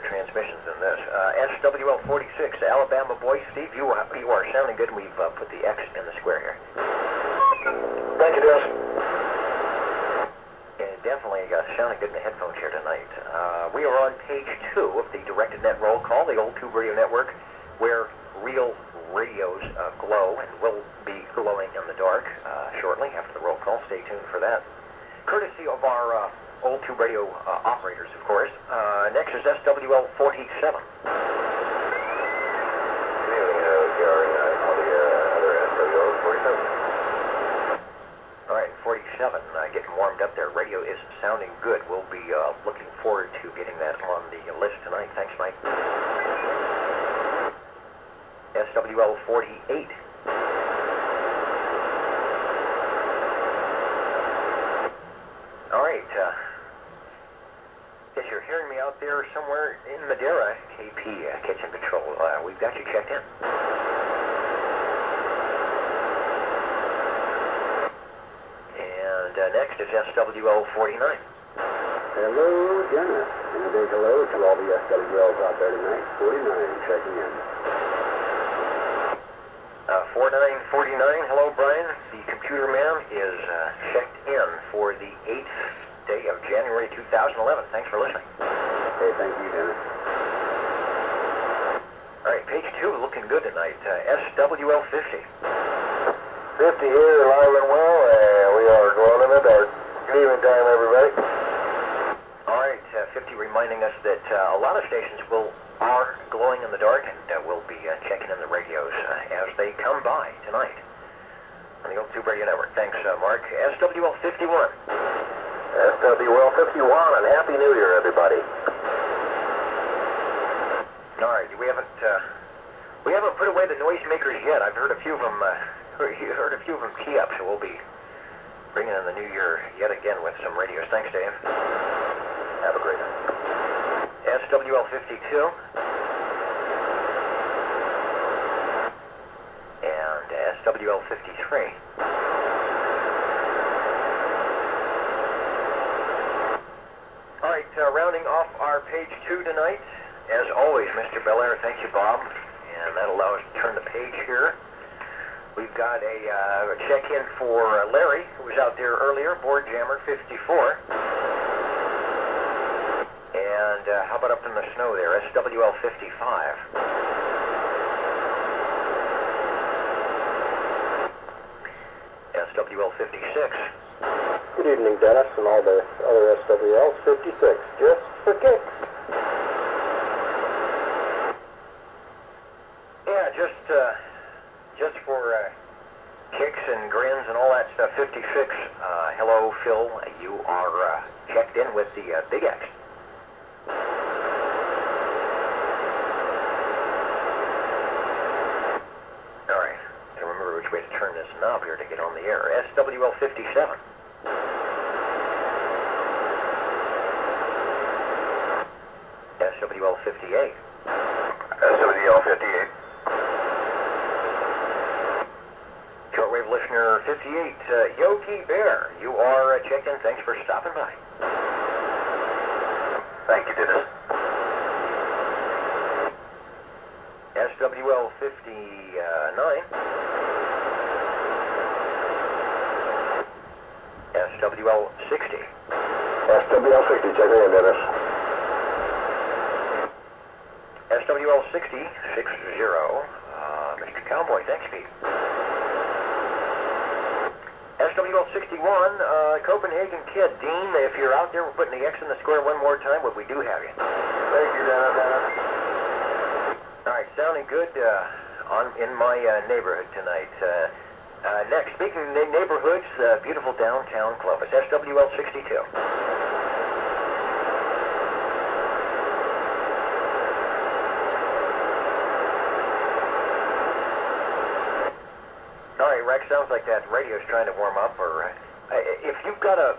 transmissions than this. SWL 46, Alabama boy. Steve, you are sounding good. We've put the X in the square here. Thank you, Dennis. And definitely sounding good in the headphones here tonight. We are on page 2 of the directed net roll call, the Old Tube Radio Network, where real radios glow and will be glowing in the dark shortly after the roll call. Stay tuned for that. Courtesy of our Old Tube Radio operators, of course. Next is SWL 47. Good evening, Gary. All the other SWL 47. All right, 47, getting warmed up there. Radio is sounding good. We'll be looking forward to getting that on the list tonight. Thanks, Mike. SWL 48. All right, if you're hearing me out there somewhere in Madeira, KP Kitchen Patrol, we've got you checked in. And next is SWL 49. Hello, Dennis. And a big hello to all the SWLs out there tonight. 49 checking in. 4949, hello, Brian. The computer man is checked in for the 8th day of January 2011. Thanks for listening. Hey, thank you, Dennis. All right, page 2 looking good tonight. SWL 50. 50 here, live and well, and we are glowing in the dark. Good evening time, everybody. All right, 50 reminding us that a lot of stations are glowing in the dark, and we'll be checking in the radios as they come by tonight on the Old Tube Radio Network. Thanks, Mark. SWL 51. SWL 51, and Happy New Year, everybody. All right, we haven't put away the noisemakers yet. I've heard a few of them. Heard a few of them key up, so we'll be bringing in the new year yet again with some radios. Thanks, Dave. Have a great night. SWL 52. And SWL 53. All right, rounding off our page 2 tonight, as always, Mr. Belair, thank you, Bob. And that allows us to turn the page here. We've got a check-in for Larry, who was out there earlier, Board Jammer 54. And how about up in the snow there, SWL 55. SWL 56. Good evening, Dennis, and all the other SWLs. 56, just for kicks. Yeah, just for kicks and grins and all that stuff. 56. Hello, Phil. You are checked in with the Big X. All right. Gotta remember which way to turn this knob here to get on the air. SWL 57. SWL 58. SWL 58. Shortwave listener 58, Yogi Bear, you are checked in. Thanks for stopping by. Thank you, Dennis. SWL 59. SWL 60. SWL 60, checking in, Dennis. SWL 60, 60. Mr. Cowboy, thanks, Pete. SWL 61, Copenhagen Kid. Dean, if you're out there, we're putting the X in the square one more time, but we do have you. Thank you, Dennis. All right, sounding good in my neighborhood tonight. Next, speaking of neighborhoods, beautiful downtown Clovis, SWL 62. All right, Rex, sounds like that radio's trying to warm up. Or if you've got a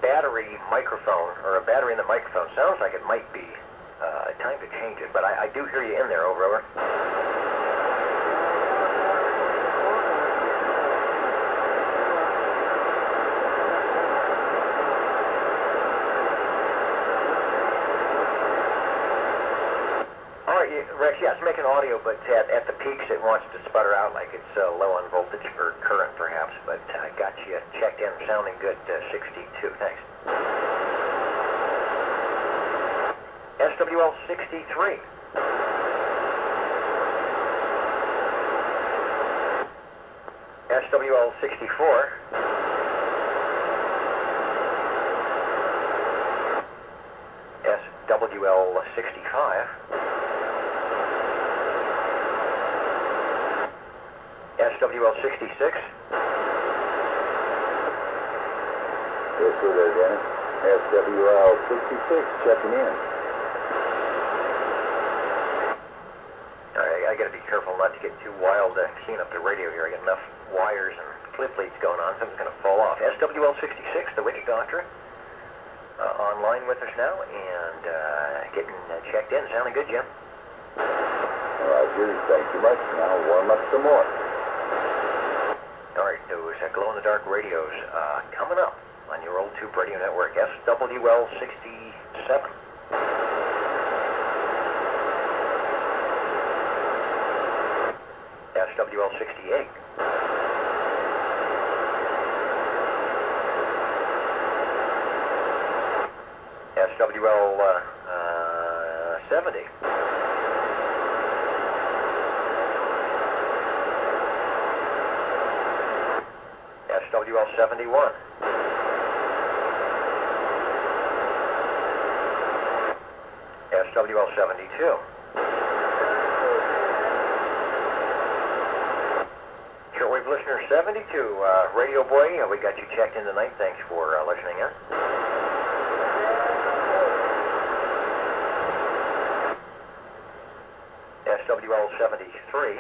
battery microphone or a battery in the microphone, sounds like it might be time to change it. But I do hear you in there. Over. Rex, yeah, it's making audio, but at the peaks it wants to sputter out like it's low on voltage or current, perhaps. But I got you checked in, sounding good, 62. Thanks. SWL 63. SWL 64. SWL 65. SWL 66. Yes, sir, there, Dennis. SWL 66 checking in. I got to be careful not to get too wild keying up the radio here. I got enough wires and clip leads going on, something's going to fall off. SWL 66, the Witch Doctor, online with us now and getting checked in. Sounding good, Jim. All right, Judy, thank you much. Now warm up some more. All right, those glow-in-the-dark radios coming up on your old tube radio network. SWL 67. SWL 68. SWL 70. SWL 71. SWL 72. Shortwave listener 72, Radio Boy, we got you checked in tonight. Thanks for listening in. SWL 73.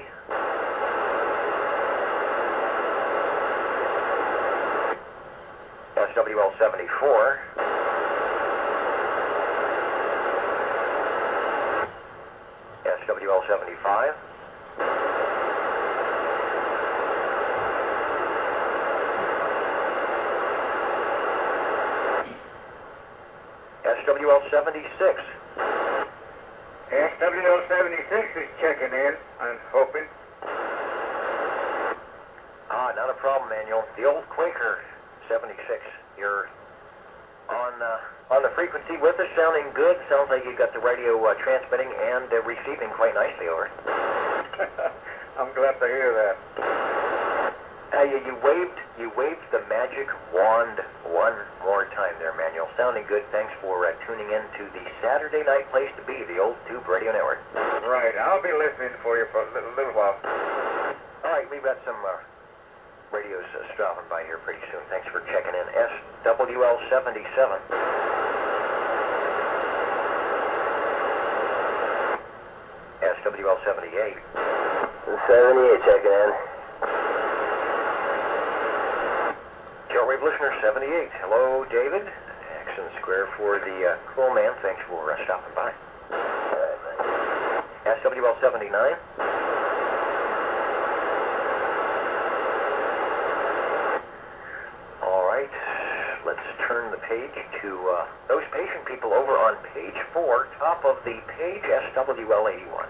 SWL 74. SWL 75. SWL 76. SWL 76 is checking in, I'm hoping. Not a problem, Manuel. The old Quaker 76. You're on the frequency with us, sounding good. Sounds like you got the radio transmitting and receiving quite nicely over. I'm glad to hear that. You waved the magic wand one more time there, Manuel. Sounding good. Thanks for tuning in to the Saturday night place to be, the Old Tube Radio Network. Right. I'll be listening for you for a little while. All right, we've got some radios stopping by here pretty soon. Thanks for checking in. SWL 77. SWL 78. 78 checking in. Shortwave listener 78. Hello, David. X and square for the cool man. Thanks for stopping by. SWL 79. All right, let's turn the page to those patient people over on page 4, top of the page, SWL 81.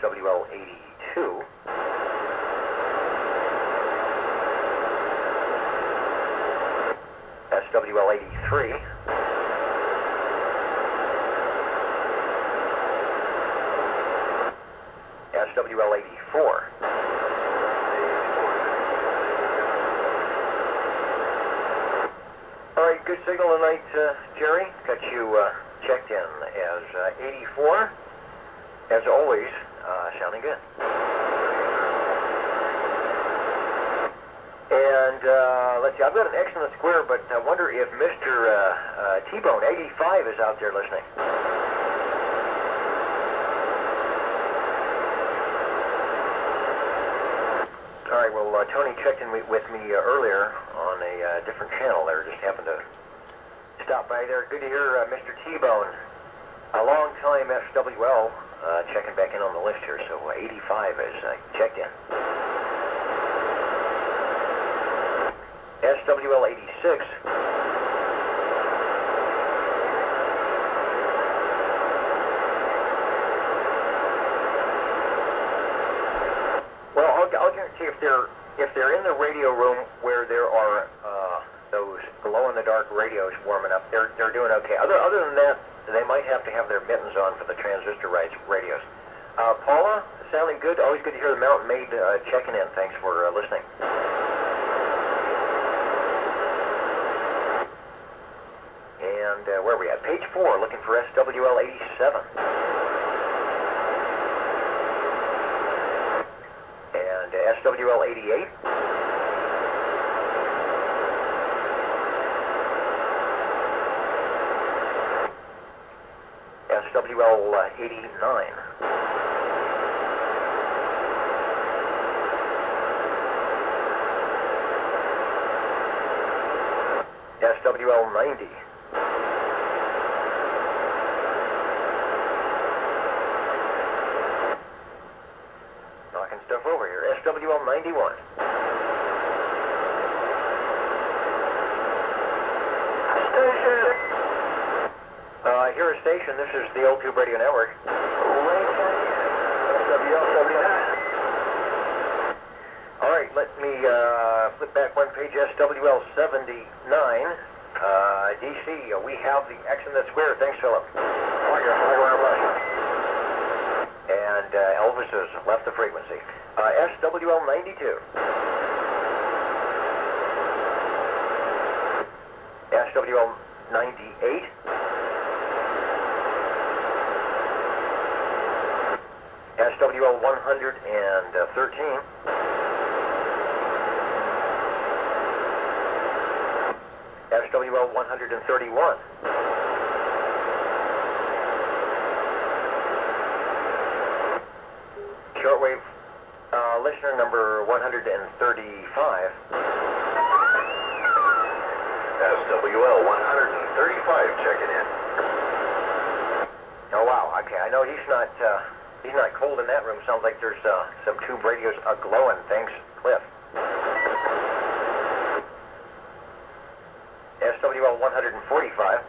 SWL 82. SWL 83. SWL 84. All right, good signal tonight, Jerry. Got you checked in as 84. As always, sounding good. And let's see, I've got an X in the square, but I wonder if Mr. T-Bone 85 is out there listening. All right, well, Tony checked in with me earlier on a different channel there. Just happened to stop by there. Good to hear Mr. T-Bone, a long time SWL, checking back in on the list here. So 85 is checked in. SWL 86. if they're in the radio room where there are those glow-in-the-dark radios warming up, they're doing okay. Other than that, they might have to have their mittens on for the transistor radios. Paula, sounding good. Always good to hear the Mountain Maid checking in. Thanks for listening. And where are we at? Page 4, looking for SWL 87. And SWL 88. SWL 89. SWL 90. Knocking stuff over here. SWL 91. Station. Here is station. This is the Old Tube Radio Network. SWL 79. All right, let me flip back one page. SWL 79. DC, we have the X in the square. Thanks, Philip. And Elvis has left the frequency. SWL 92. SWL 98. SWL 113. SWL 131. Shortwave listener number 135. SWL 135 checking in. Oh wow, okay, I know he's not cold in that room. Sounds like there's some tube radios glowing. Thanks, Cliff. SWL 145.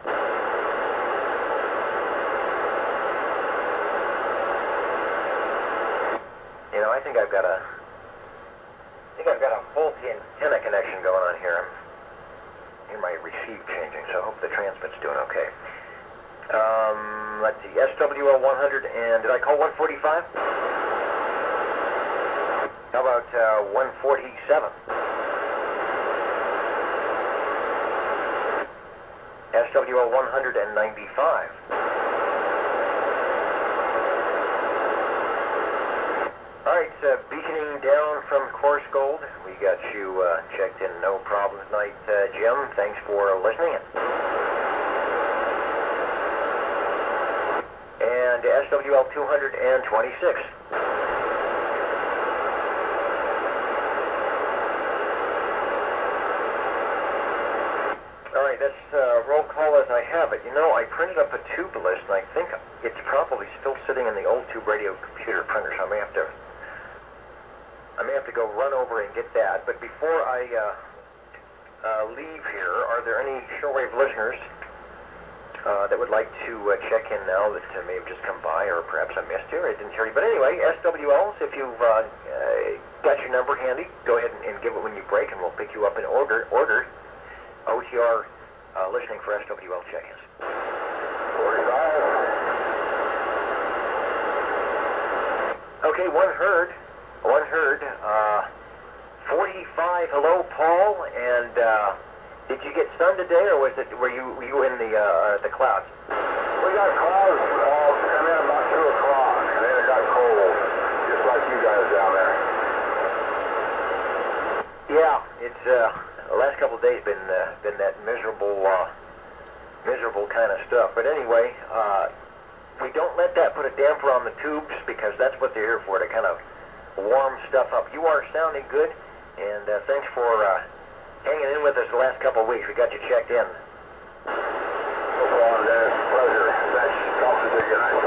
You know, I think I've got a faulty antenna connection going on here. I hear my receive changing, so I hope the transmit's doing okay. Let's see, SWL 100 and, did I call 145? How about 147? SWL 195. All right, beaconing down from Course Gold. We got you checked in, no problem tonight, Jim. Thanks for listening. And SWL 226. All right, that's roll call as I have it. You know, I printed up a tube list, and I think it's probably still sitting in the old tube radio computer printer, so I may have to go run over and get that. But before I leave here, are there any shortwave listeners that would like to check in now that may have just come by, or perhaps I missed you, or I didn't hear you. But anyway, SWLs, if you've got your number handy, go ahead and give it when you break, and we'll pick you up in order. OTR listening for SWL check-ins. 45. Okay, one heard. 45. Hello, Paul. And did you get sun today, or were you in the clouds? We got clouds come in about 2 o'clock, and then it got cold, just like you guys down there. Yeah, it's the last couple of days been that miserable kind of stuff. But anyway, we don't let that put a damper on the tubes, because that's what they're here for, to kind of warm stuff up. You are sounding good, and thanks for hanging in with us the last couple of weeks. We got you checked in. No problem, Dennis. Pleasure. Thanks. Talk to you. Good night.